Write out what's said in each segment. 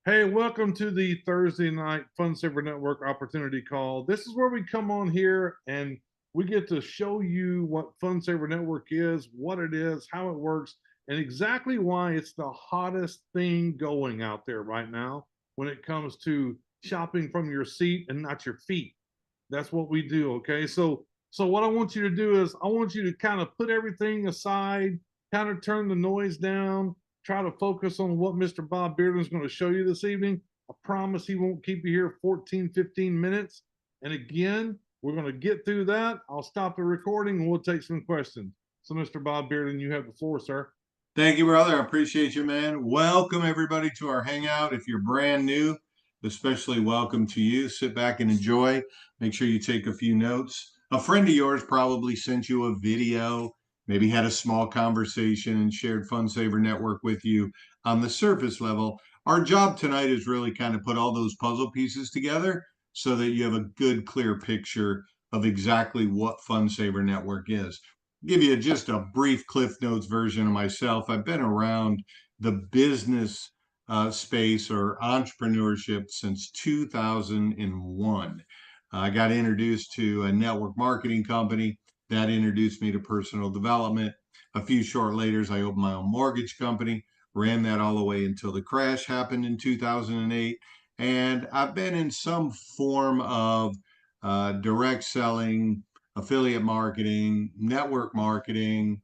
Hey, welcome to the Thursday night Fun Saver Network opportunity call. This is where we come on here and we get to show you what Fun Saver Network is, what it is, how it works, and exactly why it's the hottest thing going out there right now when it comes to shopping from your seat and not your feet. That's what we do, okay? So what I want you to do is I want you to kind of put everything aside, kind of turn the noise down, try to focus on what Mr. Bob Bearden is going to show you this evening. I promise he won't keep you here 14, 15 minutes. And again, we're going to get through that. I'll stop the recording and we'll take some questions. So, Mr. Bob Bearden, you have the floor, sir. Thank you, brother. I appreciate you, man. Welcome, everybody, to our hangout. If you're brand new, especially welcome to you. Sit back and enjoy. Make sure you take a few notes. A friend of yours probably sent you a video, maybe had a small conversation and shared Fun Saver Network with you on the surface level. Our job tonight is really kind of put all those puzzle pieces together so that you have a good, clear picture of exactly what Fun Saver Network is. Give you just a brief Cliff Notes version of myself. I've been around the business space or entrepreneurship since 2001. I got introduced to a network marketing company that introduced me to personal development. A few short later, I opened my own mortgage company, ran that all the way until the crash happened in 2008. And I've been in some form of direct selling, affiliate marketing, network marketing,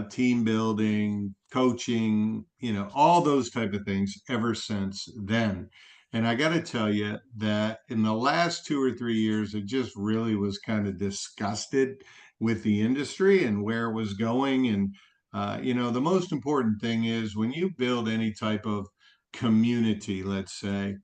team building, coaching, all those type of things ever since then. And I got to tell you that in the last 2 or 3 years, it just really was kind of disgusted with the industry and where it was going. And, the most important thing is when you build any type of community, let's say,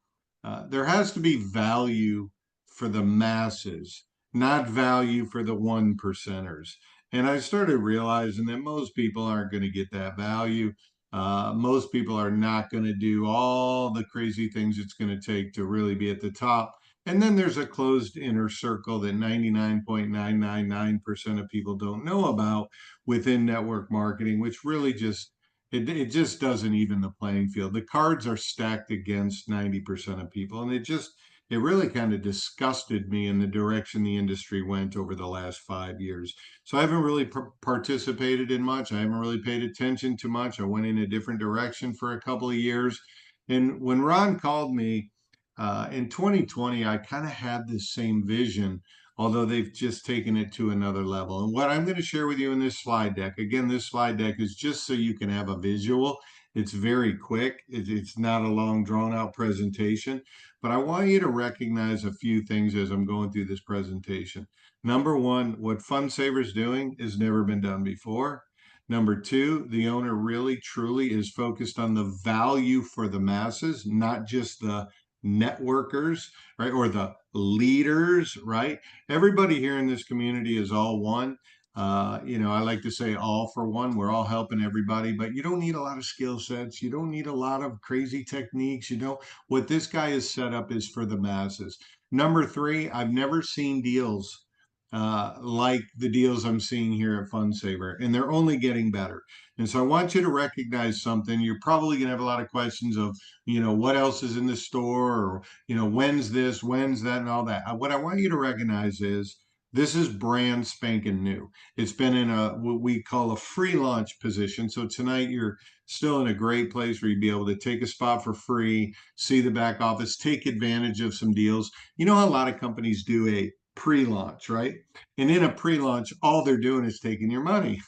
there has to be value for the masses, not value for the one percenters. And I started realizing that most people aren't going to get that value. Most people are not going to do all the crazy things it's going to take to really be at the top. And then there's a closed inner circle that 99.999% of people don't know about within network marketing, which really just it just doesn't even the playing field. The cards are stacked against 90% of people, and it really kind of disgusted me in the direction the industry went over the last 5 years. So I haven't really participated in much. I haven't really paid attention to much. I went in a different direction for a couple of years. And when Ron called me in 2020, I kind of had this same vision, although they've just taken it to another level. And what I'm going to share with you in this slide deck, again, this slide deck is just so you can have a visual. It's very quick. It's not a long, drawn out presentation, but I want you to recognize a few things as I'm going through this presentation. Number one, what FunSaver's doing has never been done before. Number two, the owner really truly is focused on the value for the masses, not just the networkers, right? Or the leaders, right? Everybody here in this community is all one. I like to say all for one. We're all helping everybody, but you don't need a lot of skill sets. You don't need a lot of crazy techniques. What this guy is set up is for the masses. Number three, I've never seen deals like the deals I'm seeing here at FunSaver, and they're only getting better. And so I want you to recognize something. You're probably going to have a lot of questions of, what else is in the store, or, when's this, when's that, and all that. What I want you to recognize is this is brand spanking new. It's been in what we call a free launch position. So tonight you're still in a great place where you'd be able to take a spot for free, see the back office, take advantage of some deals. You know how a lot of companies do a pre-launch, right? And in a pre-launch, all they're doing is taking your money.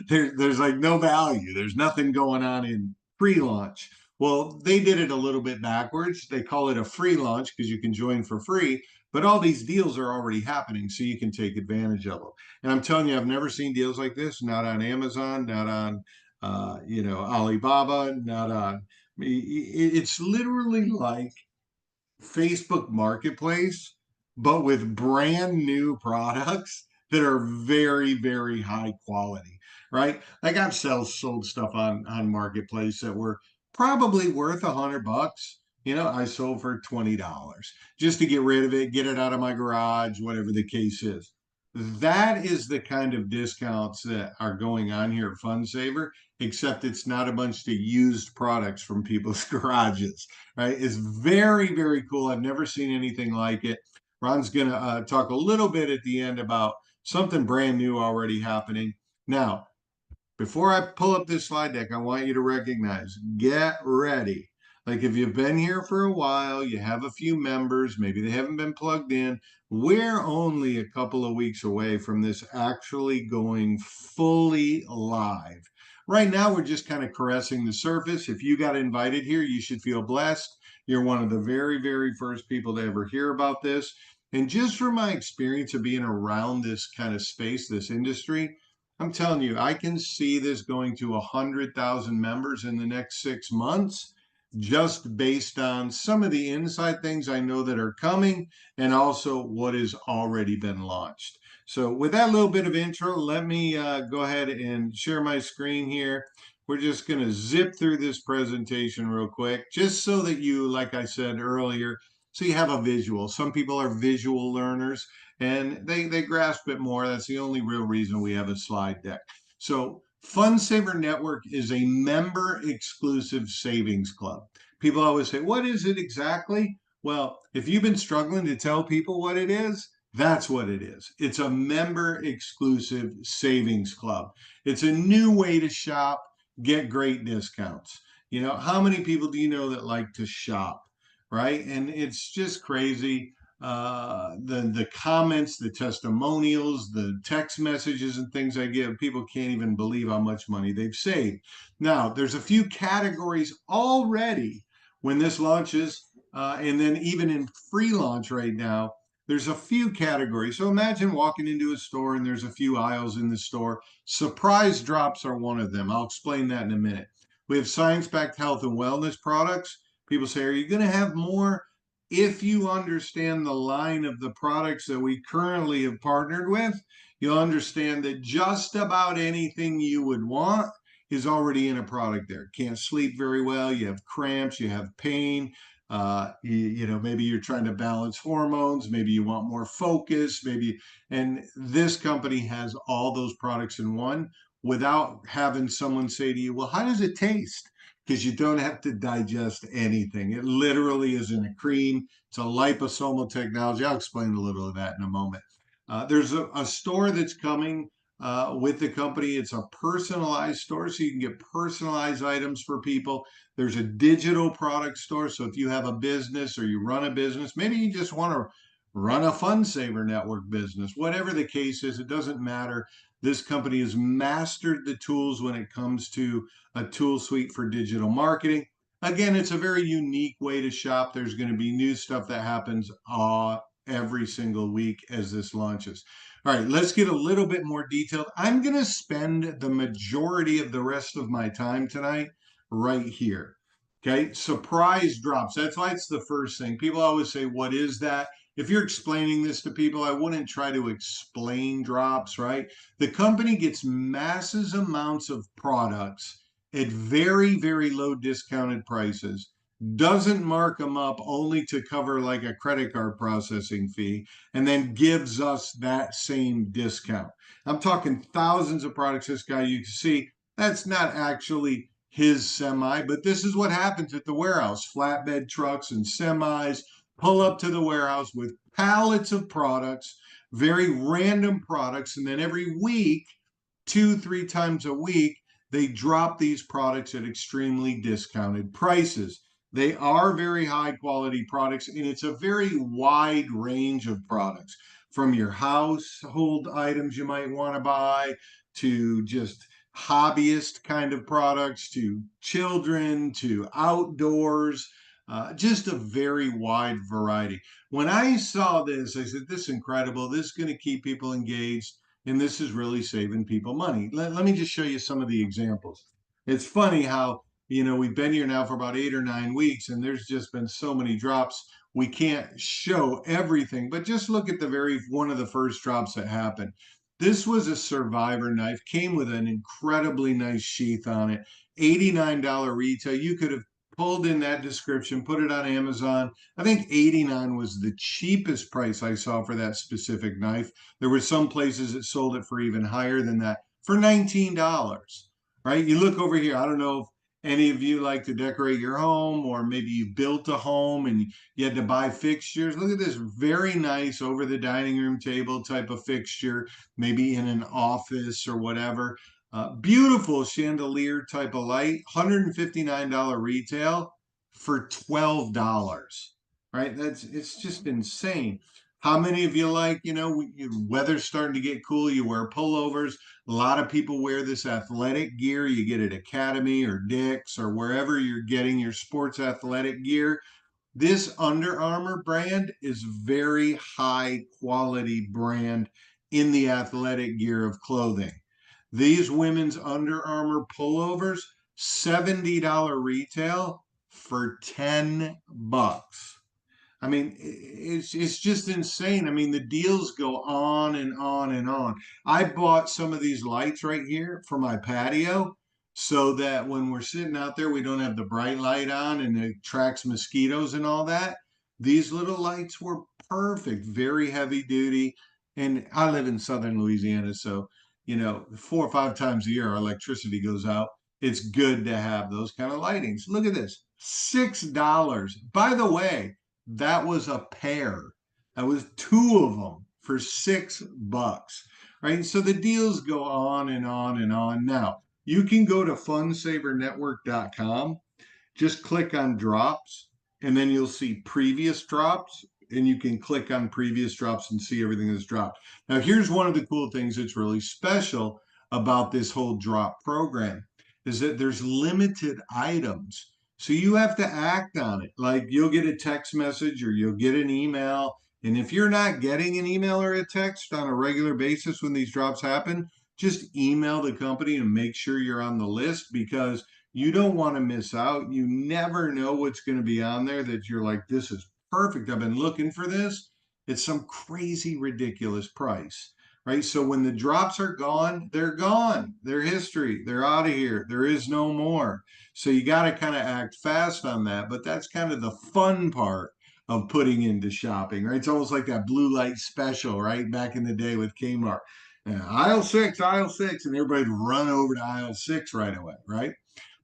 There's like no value. There's nothing going on in pre-launch. Well, they did it a little bit backwards. They call it a free launch because you can join for free, but all these deals are already happening, so you can take advantage of them. And I'm telling you, I've never seen deals like this. Not on Amazon, not on Alibaba, not on. It's literally like Facebook Marketplace, but with brand new products that are very, very high quality, right? Like I've sold stuff on Marketplace that were probably worth $100. I sold for $20 just to get rid of it, get it out of my garage, whatever the case is. That is the kind of discounts that are going on here at FunSaver. except it's not a bunch of used products from people's garages, right? It's very, very cool. I've never seen anything like it. Ron's going to talk a little bit at the end about something brand new already happening. Now, before I pull up this slide deck, I want you to recognize, get ready. Like if you've been here for a while, you have a few members, maybe they haven't been plugged in. We're only a couple of weeks away from this actually going fully live. Right now, we're just kind of caressing the surface. If you got invited here, you should feel blessed. You're one of the very, very first people to ever hear about this. And just from my experience of being around this kind of space, this industry, I'm telling you, I can see this going to 100,000 members in the next 6 months, just based on some of the inside things I know that are coming and also what has already been launched. So with that little bit of intro, let me go ahead and share my screen here. We're just going to zip through this presentation real quick, just so that you, like I said earlier, so you have a visual. Some people are visual learners and they grasp it more. That's the only real reason we have a slide deck. So FundSaver Network is a member exclusive savings club. People always say, what is it exactly? Well, if you've been struggling to tell people what it is, that's what it is. It's a member exclusive savings club. It's a new way to shop, get great discounts. You know, how many people do you know that like to shop, right? And it's just crazy. The comments, the testimonials, the text messages and things I get, people can't even believe how much money they've saved. Now, there's a few categories already when this launches, and then even in free launch right now, there's a few categories. So imagine walking into a store and there's a few aisles in the store. Surprise drops are one of them. I'll explain that in a minute. We have science-backed health and wellness products. People say, are you going to have more? If you understand the line of the products that we currently have partnered with, you'll understand that just about anything you would want is already in a product there. Can't sleep very well, you have cramps, you have pain, you know, maybe you're trying to balance hormones, maybe you want more focus, maybe, and this company has all those products in one without having someone say to you, well, how does it taste? Because you don't have to digest anything. It literally is in a cream. It's a liposomal technology. I'll explain a little of that in a moment. There's a store that's coming with the company. It's a personalized store, so you can get personalized items for people. There's a digital product store. So if you have a business or you run a business, maybe you just want to run a FundSaver Network business, whatever the case is, it doesn't matter. This company has mastered the tools when it comes to a tool suite for digital marketing. Again, it's a very unique way to shop. There's going to be new stuff that happens every single week as this launches. All right, let's get a little bit more detailed. I'm going to spend the majority of the rest of my time tonight right here. Okay, surprise drops. That's why it's the first thing. People always say, what is that? If you're explaining this to people, I wouldn't try to explain drops, right? The company gets massive amounts of products at very, very low discounted prices, doesn't mark them up only to cover like a credit card processing fee, and then gives us that same discount. I'm talking thousands of products. This guy, you can see, that's not actually his semi, but this is what happens at the warehouse. Flatbed trucks and semis pull up to the warehouse with pallets of products, very random products, and then every week, 2, 3 times a week, they drop these products at extremely discounted prices. They are very high quality products, and it's a very wide range of products from your household items you might want to buy to just hobbyist kind of products to children to outdoors, just a very wide variety. When I saw this, I said, this is incredible. This is going to keep people engaged, and this is really saving people money. Let me just show you some of the examples. It's funny how, you know, we've been here now for about 8 or 9 weeks, and there's just been so many drops. We can't show everything, but just look at one of the first drops that happened. This was a survivor knife, came with an incredibly nice sheath on it, $89 retail. You could have pulled in that description, put it on Amazon. I think 89 was the cheapest price I saw for that specific knife. There were some places that sold it for even higher than that, for $19. right? You look over here. I don't know if any of you like to decorate your home, or maybe you built a home and you had to buy fixtures. Look at this very nice over the dining room table type of fixture, maybe in an office or whatever. Beautiful chandelier type of light, $159 retail for $12, right? It's just insane. How many of you like, weather's starting to get cool, you wear pullovers. A lot of people wear this athletic gear. You get at Academy or Dick's or wherever you're getting your sports athletic gear. This Under Armour brand is very high quality brand in the athletic gear of clothing. These women's Under Armour pullovers, $70 retail for $10. I mean, it's just insane. I mean, the deals go on and on and on. I bought some of these lights right here for my patio so that when we're sitting out there, we don't have the bright light on and it attracts mosquitoes and all that. These little lights were perfect, very heavy duty. And I live in southern Louisiana, so 4 or 5 times a year our electricity goes out. It's good to have those kind of lightings. Look at this, $6. By the way, that was a pair. That was two of them for $6, right? So the deals go on and on and on. Now, you can go to funsavernetwork.com, just click on drops, and then you'll see previous drops, and you can click on previous drops and see everything that's dropped. Now, here's one of the cool things that's really special about this whole drop program is that there's limited items. So you have to act on it. Like you'll get a text message or you'll get an email. And if you're not getting an email or a text on a regular basis when these drops happen, just email the company and make sure you're on the list, because you don't want to miss out. You never know what's going to be on there that you're like, this is perfect. I've been looking for this. It's some crazy, ridiculous price, right? So when the drops are gone, they're gone. They're history. They're out of here. There is no more. So you got to kind of act fast on that. But that's kind of the fun part of putting into shopping, right? It's almost like that blue light special, right? Back in the day with Kmart. Aisle six, and everybody'd run over to aisle six right away, right?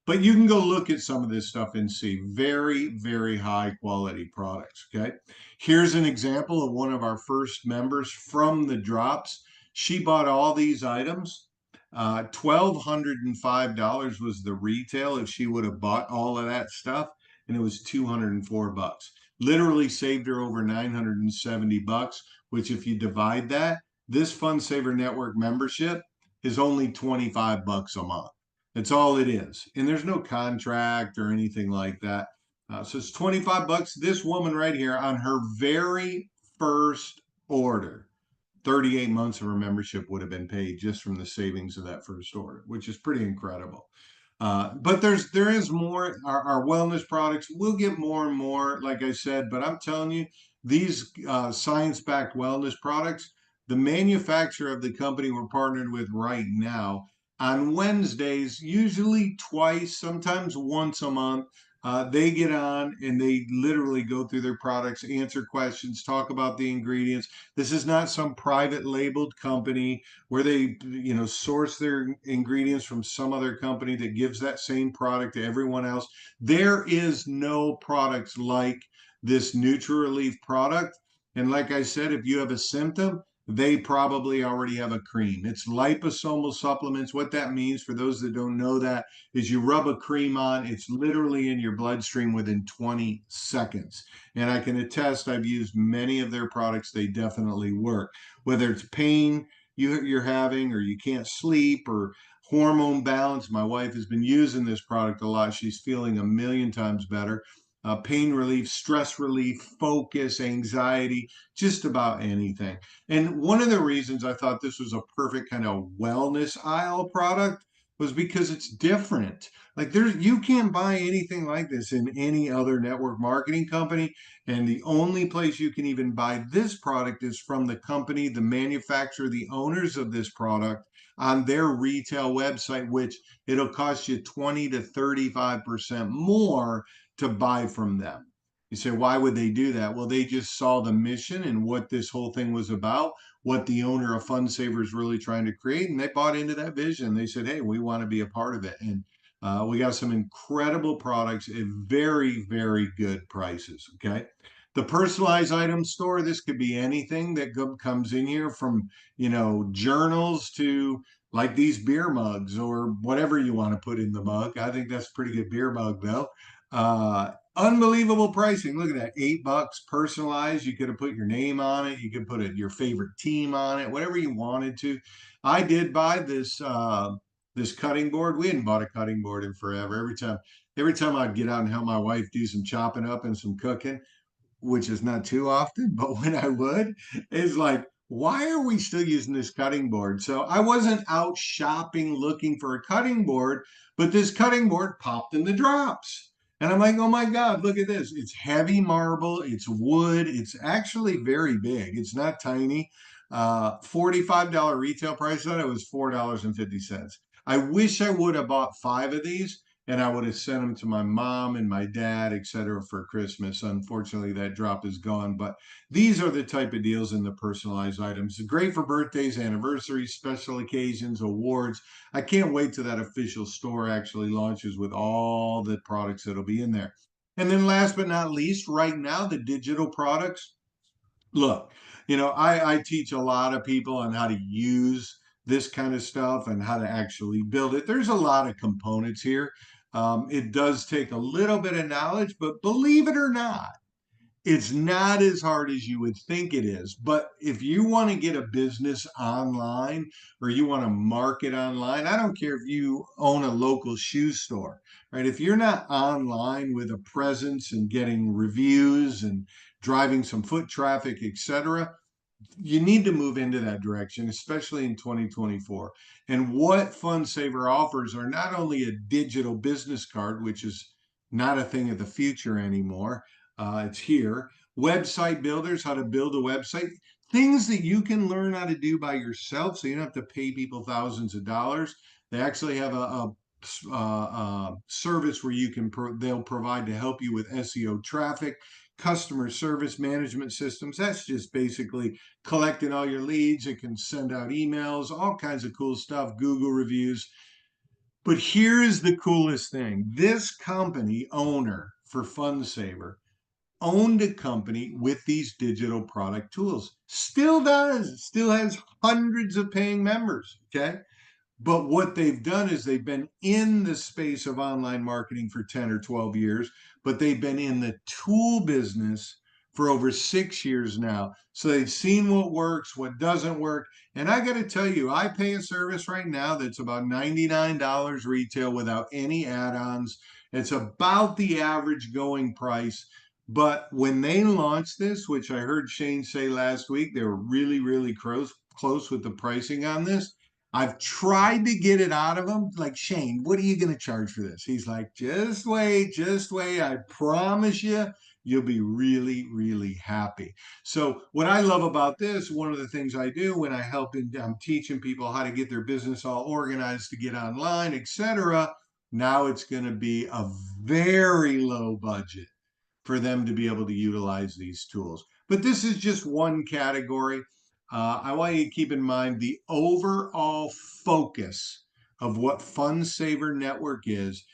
But you can go look at some of this stuff and see very, very high quality products. Okay. Here's an example of one of our first members from the drops. She bought all these items. $1,205 was the retail if she would have bought all of that stuff, and it was $204. Literally saved her over $970, which if you divide that, this Fund Saver Network membership is only $25 a month. That's all it is. And there's no contract or anything like that. So it's $25. This woman right here on her very first order, 38 months of her membership would have been paid just from the savings of that first order, which is pretty incredible. But there is more. Our wellness products will get more and more, like I said, but I'm telling you, these science-backed wellness products, the manufacturer of the company we're partnered with right now, on Wednesdays, usually twice, sometimes once a month, they get on and they literally go through their products, answer questions, talk about the ingredients. This is not some private labeled company where they, source their ingredients from some other company that gives that same product to everyone else. There is no products like this NutriRelief product. And like I said, if you have a symptom, they probably already have a cream. It's liposomal supplements. What that means, for those that don't know that, is you rub a cream on, it's literally in your bloodstream within 20 seconds. And I can attest, I've used many of their products. They definitely work. Whether it's pain you're having, or you can't sleep, or hormone balance. My wife has been using this product a lot. She's feeling a million times better. Pain relief, stress relief, focus, anxiety, just about anything. And one of the reasons I thought this was a perfect kind of wellness aisle product was because it's different. Like you can't buy anything like this in any other network marketing company. And the only place you can even buy this product is from the company, the manufacturer, the owners of this product on their retail website, which it'll cost you 20 to 35% more to buy from them. You say, why would they do that? Well, they just saw the mission and what this whole thing was about what the owner of Fund Saver is really trying to create. And they bought into that vision. They said, hey, we want to be a part of it. And we got some incredible products at very, very good prices. Okay. The personalized item store, this could be anything that comes in here from, journals to like these beer mugs or whatever you want to put in the mug. I think that's a pretty good beer mug though. Unbelievable pricing. Look at that, $8 personalized. You could have put your name on it. You could put your favorite team on it, whatever you wanted to. I did buy this cutting board. We hadn't bought a cutting board in forever. Every time I'd get out and help my wife do some chopping up and some cooking, which is not too often, but when I would, it's like, why are we still using this cutting board? So I wasn't out shopping looking for a cutting board, but this cutting board popped in the drops. And I'm like, oh my God, look at this. It's heavy marble, it's wood, it's actually very big. It's not tiny. $45 retail price on it was $4.50. I wish I would have bought 5 of these and I would have sent them to my mom and my dad, et cetera, for Christmas. Unfortunately, that drop is gone. But these are the type of deals in the personalized items. Great for birthdays, anniversaries, special occasions, awards. I can't wait till that official store actually launches with all the products that'll be in there. And then last but not least, right now, the digital products. Look, I teach a lot of people on how to use this kind of stuff and how to actually build it. There's a lot of components here. It does take a little bit of knowledge, but believe it or not, it's not as hard as you would think it is. But if you want to get a business online or you want to market online, I don't care if you own a local shoe store, right? If you're not online with a presence and getting reviews and driving some foot traffic, etc., you need to move into that direction, especially in 2024. And what FundSaver offers are not only a digital business card, which is not a thing of the future anymore, it's here. Website builders, how to build a website, things that you can learn how to do by yourself so you don't have to pay people thousands of dollars. They actually have a service where they'll provide to help you with SEO traffic, customer service management systems. That's just basically collecting all your leads. It can send out emails, all kinds of cool stuff, Google reviews. But here's the coolest thing. This company owner for FundSaver owned a company with these digital product tools. Still does, still has hundreds of paying members. Okay. But what they've done is they've been in the space of online marketing for 10 or 12 years, but they've been in the tool business for over 6 years now. So they've seen what works, what doesn't work. And I got to tell you, I pay a service right now that's about $99 retail without any add ons. It's about the average going price. But when they launched this, which I heard Shane say last week, they were really, really close with the pricing on this. I've tried to get it out of him. Like, Shane, what are you going to charge for this? He's like, just wait, just wait. I promise you'll be really, really happy. So, what I love about this, one of the things I do when I'm teaching people how to get their business all organized to get online, etc. Now it's going to be a very low budget for them to be able to utilize these tools. But this is just one category. I want you to keep in mind the overall focus of what FundSaver Network is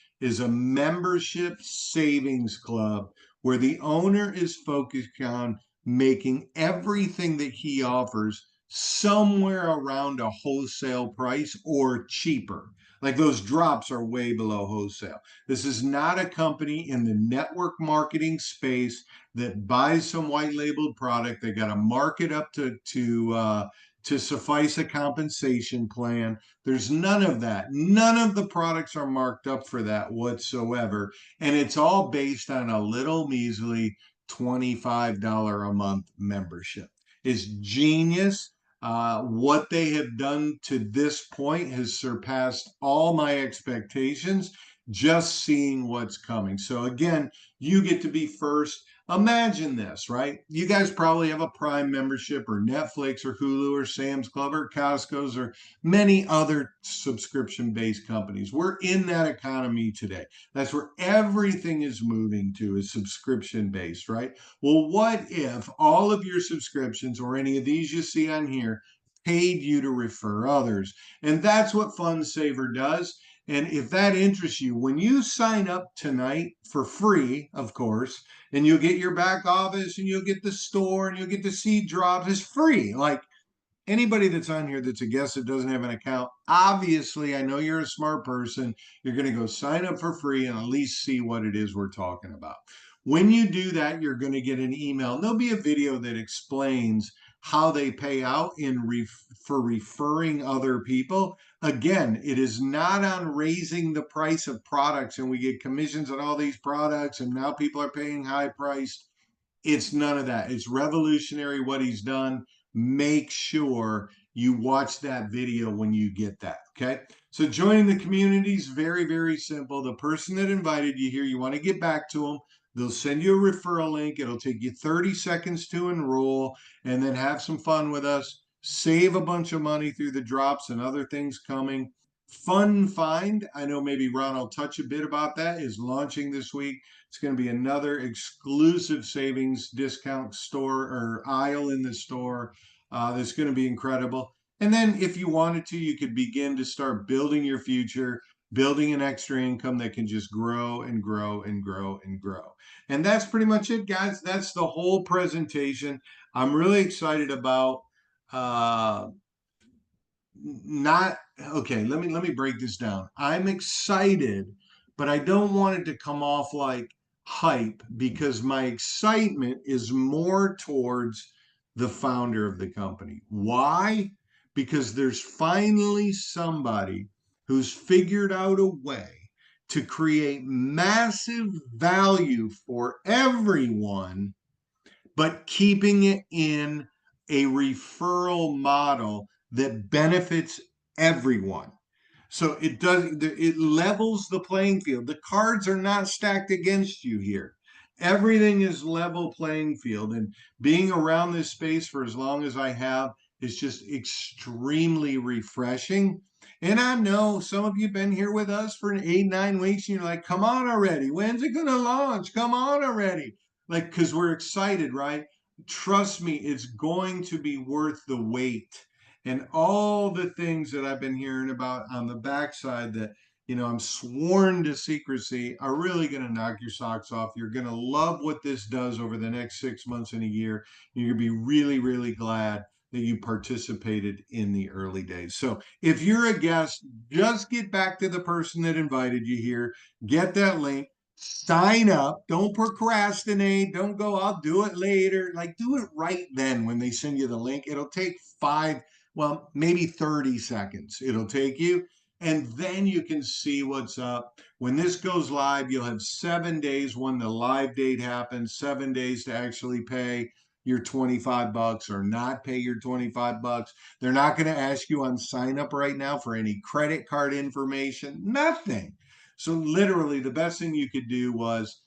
a membership savings club where the owner is focused on making everything that he offers somewhere around a wholesale price or cheaper. Like those drops are way below wholesale. This is not a company in the network marketing space that buys some white labeled product. They got to mark it up to suffice a compensation plan. There's none of that. None of the products are marked up for that whatsoever, and it's all based on a little measly $25 a month membership. It's genius. What they have done to this point has surpassed all my expectations. just seeing what's coming. So again, you get to be first. Imagine this, right? You guys probably have a Prime membership or Netflix or Hulu or Sam's Club or Costco's or many other subscription based companies. We're in that economy today. That's where everything is moving to, is subscription based, right? Well, what if all of your subscriptions or any of these you see on here paid you to refer others? And that's what FundSaver does. And if that interests you, when you sign up tonight for free, of course, and you'll get your back office and you'll get the store and you'll get the seed drops, it's free. Like anybody that's on here that's a guest that doesn't have an account, obviously, I know you're a smart person. You're going to go sign up for free and at least see what it is we're talking about. When you do that, you're going to get an email. And there'll be a video that explains how they pay out for referring other people. Again, it is not on raising the price of products and we get commissions on all these products and now people are paying high priced. It's none of that. It's revolutionary what he's done. Make sure you watch that video when you get that. Okay. So joining the community is very, very simple. The person that invited you here, you want to get back to them. They'll send you a referral link. It'll take you 30 seconds to enroll and then have some fun with us. Save a bunch of money through the drops and other things coming. Fun Find, I know maybe Ron will touch a bit about that, is launching this week. It's going to be another exclusive savings discount store or aisle in the store that's going to be incredible. And then, if you wanted to, you could begin to start building your future, building an extra income that can just grow and grow and grow and grow. And that's pretty much it, guys. That's the whole presentation. I'm really excited about uh, not okay. Let me break this down. I'm excited, but I don't want it to come off like hype because my excitement is more towards the founder of the company. Why? Because there's finally somebody who's figured out a way to create massive value for everyone, but keeping it in a referral model that benefits everyone. So it levels the playing field. The cards are not stacked against you here. Everything is level playing field. And being around this space for as long as I have is just extremely refreshing. And I know some of you have been here with us for 8, 9 weeks, and you're like, come on already. When's it going to launch? Come on already. Like, because we're excited, right? Trust me, it's going to be worth the wait. And all the things that I've been hearing about on the backside that, I'm sworn to secrecy are really going to knock your socks off. You're going to love what this does over the next 6 months and a year. You're going to be really, really glad that you participated in the early days. So if you're a guest, just get back to the person that invited you here, get that link, sign up, don't procrastinate, don't go, I'll do it later. Like, do it right then when they send you the link. It'll take maybe 30 seconds it'll take you. And then you can see what's up. When this goes live, you'll have 7 days when the live date happens, 7 days to actually pay your $25 or not pay your $25. They're not going to ask you on sign up right now for any credit card information, nothing. So literally the best thing you could do was,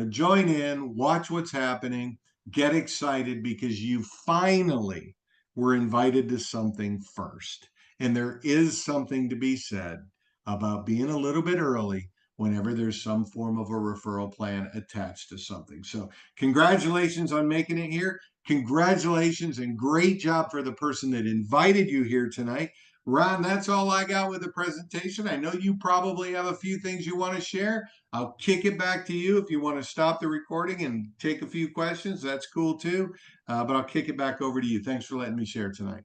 join in, watch what's happening, get excited because you finally were invited to something first. And there is something to be said about being a little bit early whenever there's some form of a referral plan attached to something. So, congratulations on making it here. Congratulations and great job for the person that invited you here tonight. Ron, that's all I got with the presentation. I know you probably have a few things you want to share. I'll kick it back to you if you want to stop the recording and take a few questions. That's cool too. But I'll kick it back over to you. Thanks for letting me share tonight.